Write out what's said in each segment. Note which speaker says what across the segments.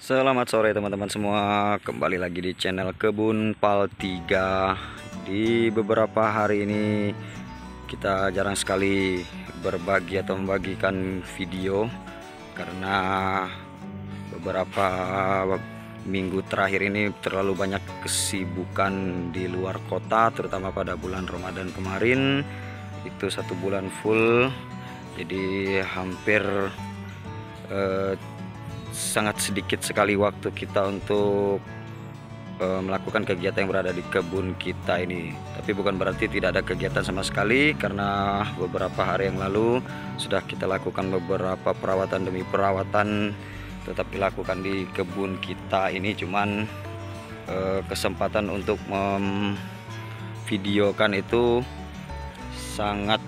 Speaker 1: Selamat sore teman-teman semua, kembali lagi di channel Kebun Pal 3. Di beberapa hari ini kita jarang sekali berbagi atau membagikan video karena beberapa minggu terakhir ini terlalu banyak kesibukan di luar kota, terutama pada bulan Ramadan kemarin. Itu 1 bulan full, jadi hampir sangat sedikit sekali waktu kita untuk melakukan kegiatan yang berada di kebun kita ini. Tapi bukan berarti tidak ada kegiatan sama sekali, karena beberapa hari yang lalu sudah kita lakukan beberapa perawatan demi perawatan tetap dilakukan di kebun kita ini. Cuman kesempatan untuk memvideokan itu sangat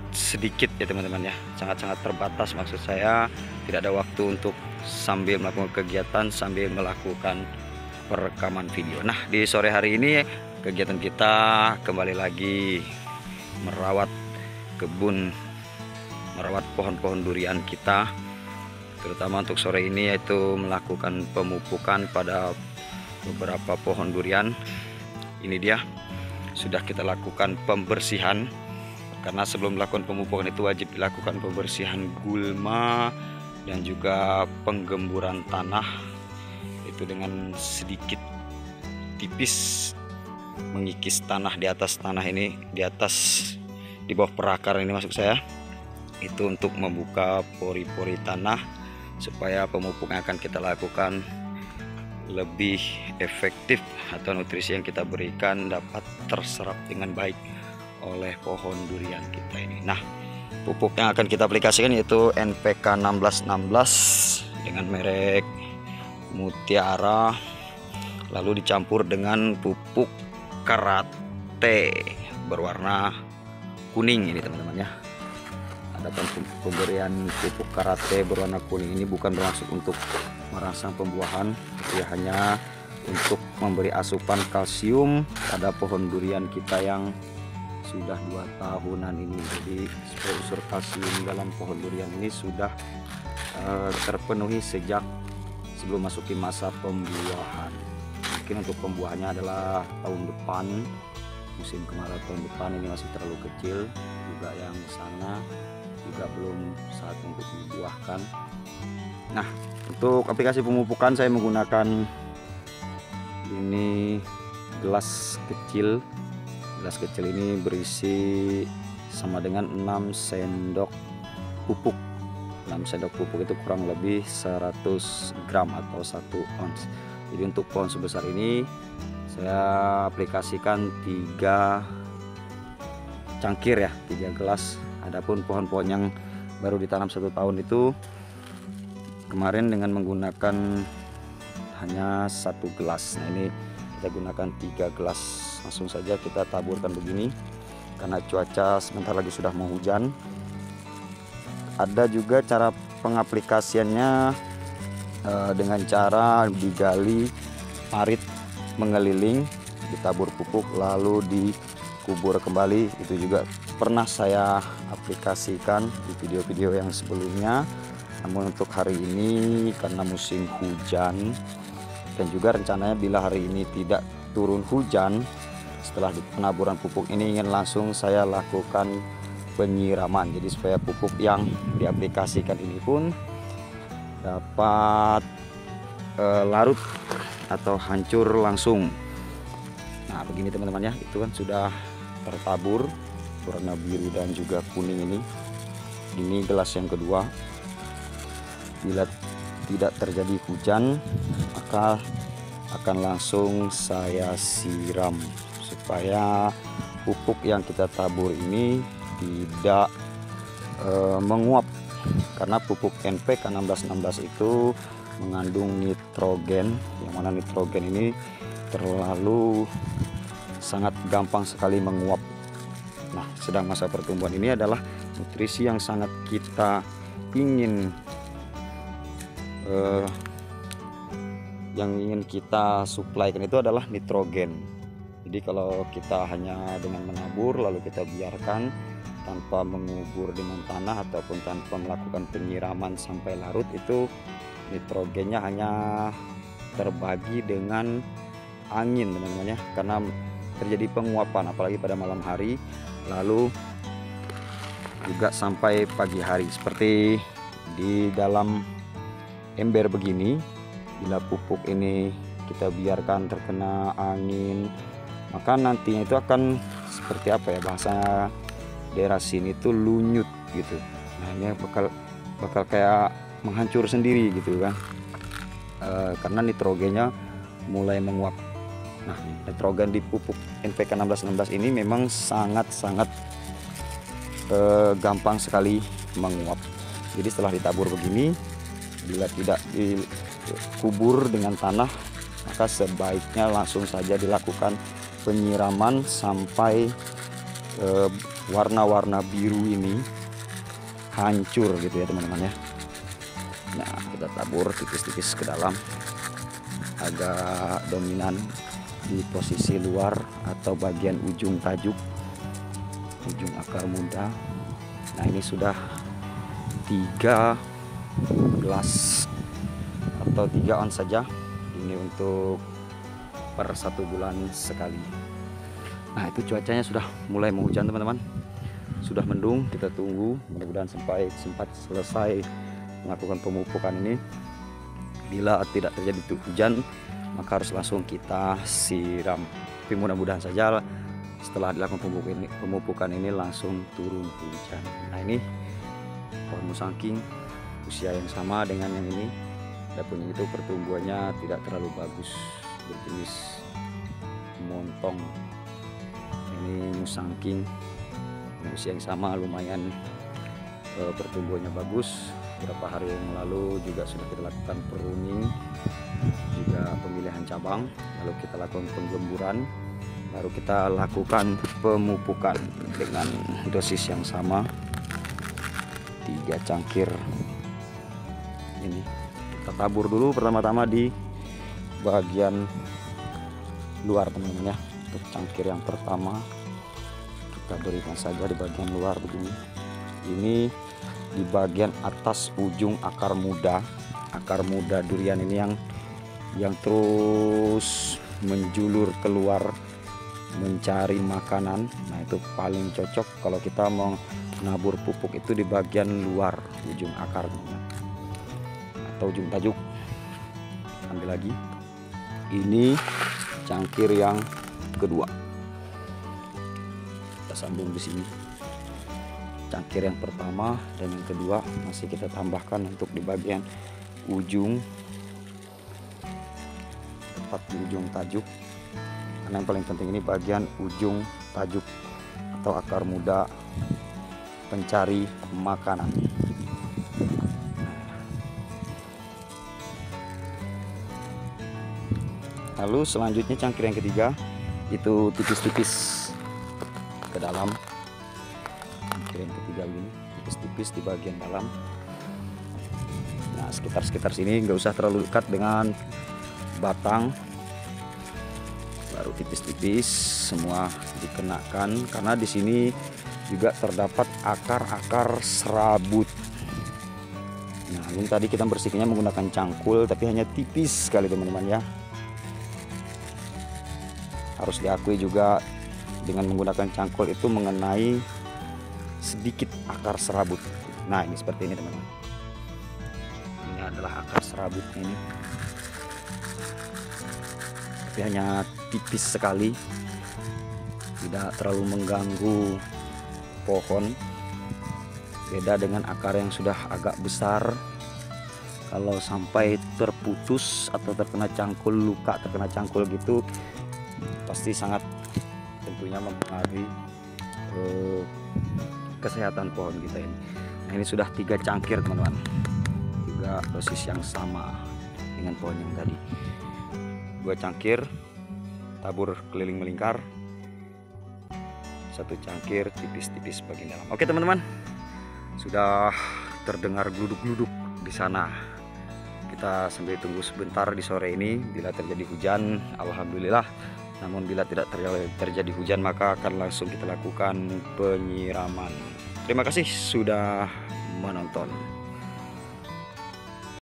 Speaker 1: sedikit ya teman-teman ya, sangat terbatas. Maksud saya tidak ada waktu untuk sambil melakukan kegiatan sambil melakukan perekaman video. Nah, di sore hari ini kegiatan kita kembali lagi merawat kebun, merawat pohon-pohon durian kita, terutama untuk sore ini yaitu melakukan pemupukan pada beberapa pohon durian. Ini dia, sudah kita lakukan pembersihan, karena sebelum melakukan pemupukan itu wajib dilakukan pembersihan gulma dan juga penggemburan tanah, itu dengan sedikit tipis mengikis tanah di atas tanah ini, di bawah perakar ini maksud saya, itu untuk membuka pori-pori tanah supaya pemupuk yang akan kita lakukan lebih efektif atau nutrisi yang kita berikan dapat terserap dengan baik oleh pohon durian kita ini. Nah, pupuk yang akan kita aplikasikan yaitu NPK 1616 dengan merek Mutiara, lalu dicampur dengan pupuk karate berwarna kuning ini teman-teman ya. Adapun pemberian pupuk karate berwarna kuning ini bukan bermaksud untuk merangsang pembuahan, ya hanya untuk memberi asupan kalsium pada pohon durian kita yang sudah 2 tahunan ini. Jadi unsur kalsium dalam pohon durian ini sudah terpenuhi sejak sebelum masuki masa pembuahan. Mungkin untuk pembuahannya adalah tahun depan, musim kemarau tahun depan. Ini masih terlalu kecil, juga yang sana juga belum saat untuk dibuahkan. Nah, untuk aplikasi pemupukan saya menggunakan ini gelas kecil. Gelas kecil ini berisi sama dengan 6 sendok pupuk. 6 sendok pupuk itu kurang lebih 100 gram atau 1 ons. Jadi untuk pohon sebesar ini saya aplikasikan 3 cangkir ya, 3 gelas. Adapun pohon-pohon yang baru ditanam 1 tahun itu kemarin dengan menggunakan hanya 1 gelas. Nah, ini kita gunakan 3 gelas. Langsung saja kita taburkan begini karena cuaca sebentar lagi sudah mau hujan. Ada juga cara pengaplikasiannya dengan cara digali parit mengeliling, ditabur pupuk lalu dikubur kembali. Itu juga pernah saya aplikasikan di video-video yang sebelumnya. Namun untuk hari ini karena musim hujan, dan juga rencananya bila hari ini tidak turun hujan, setelah penaburan pupuk ini ingin langsung saya lakukan penyiraman. Jadi supaya pupuk yang diaplikasikan ini pun dapat larut atau hancur langsung. Nah, begini teman-teman ya, itu kan sudah tertabur warna biru dan juga kuning ini. Ini gelas yang kedua. Bila tidak terjadi hujan, maka akan langsung saya siram supaya pupuk yang kita tabur ini tidak menguap, karena pupuk NPK 1616 itu mengandung nitrogen, yang mana nitrogen ini terlalu sangat gampang sekali menguap. Nah, sedang masa pertumbuhan ini adalah nutrisi yang sangat kita ingin kita suplaikan itu adalah nitrogen. Jadi kalau kita hanya dengan menabur lalu kita biarkan tanpa mengubur dengan tanah ataupun tanpa melakukan penyiraman sampai larut, itu nitrogennya hanya terbagi dengan angin teman-teman ya, karena terjadi penguapan apalagi pada malam hari, lalu juga sampai pagi hari. Seperti di dalam ember begini, bila pupuk ini kita biarkan terkena angin, maka nantinya itu akan seperti apa ya, bahasa daerah sini itu lunyut gitu. Nah ini bakal kayak menghancur sendiri gitu kan, karena nitrogennya mulai menguap. Nah nitrogen di pupuk NPK 1616 ini memang sangat-sangat gampang sekali menguap. Jadi setelah ditabur begini, bila tidak dikubur dengan tanah, maka sebaiknya langsung saja dilakukan penyiraman sampai warna-warna biru ini hancur gitu ya teman-teman ya. Nah kita tabur tipis-tipis ke dalam, agak dominan di posisi luar atau bagian ujung tajuk, ujung akar muda. Nah ini sudah 3 gelas atau 3 ons saja, ini untuk per 1 bulan sekali. Nah itu cuacanya sudah mulai menghujan teman-teman, sudah mendung. Kita tunggu, mudah-mudahan sempat selesai melakukan pemupukan ini. Bila tidak terjadi hujan, maka harus langsung kita siram. Tapi mudah-mudahan saja setelah dilakukan pemupukan ini langsung turun hujan. Nah ini pohon musangking usia yang sama dengan yang ini. Adapun itu pertumbuhannya tidak terlalu bagus, berjenis montong. Ini musangking usia yang sama, lumayan pertumbuhannya bagus. Beberapa hari yang lalu juga sudah kita lakukan pruning, juga pemilihan cabang, lalu kita lakukan penggemburan, baru kita lakukan pemupukan dengan dosis yang sama, 3 cangkir. Ini kita tabur dulu pertama-tama di bagian luar teman-teman ya. Untuk cangkir yang pertama kita berikan saja di bagian luar begini. Ini di bagian atas ujung akar muda durian ini yang terus menjulur keluar mencari makanan. Nah itu paling cocok kalau kita mau nabur pupuk itu di bagian luar ujung akar atau ujung tajuk. Ambil lagi, ini cangkir yang kedua, kita sambung di sini. Cangkir yang pertama dan yang kedua masih kita tambahkan untuk di bagian ujung, tepat di ujung tajuk. Karena yang paling penting ini bagian ujung tajuk atau akar muda pencari makanan. Lalu selanjutnya cangkir yang ketiga itu tipis-tipis ke dalam. Cangkir yang ketiga ini tipis-tipis di bagian dalam. Nah sekitar sini, nggak usah terlalu dekat dengan batang, baru tipis-tipis semua dikenakan, karena di sini juga terdapat akar-akar serabut. Nah ini tadi kita bersihkannya menggunakan cangkul, tapi hanya tipis sekali teman-teman ya. Harus diakui juga dengan menggunakan cangkul itu mengenai sedikit akar serabut. Nah ini seperti ini teman-teman, ini adalah akar serabutnya ini, tapi hanya tipis sekali, tidak terlalu mengganggu pohon. Beda dengan akar yang sudah agak besar, kalau sampai terputus atau terkena cangkul, luka terkena cangkul gitu, pasti sangat tentunya mempengaruhi kesehatan pohon kita ini. Nah ini sudah 3 cangkir teman-teman, juga dosis yang sama dengan pohon yang tadi. 2 cangkir tabur keliling melingkar, 1 cangkir tipis-tipis bagian dalam. Oke teman-teman, sudah terdengar gluduk-gluduk di sana. Kita sambil tunggu sebentar di sore ini. Bila terjadi hujan, alhamdulillah. Namun bila tidak terjadi hujan, maka akan langsung kita lakukan penyiraman. Terima kasih sudah menonton.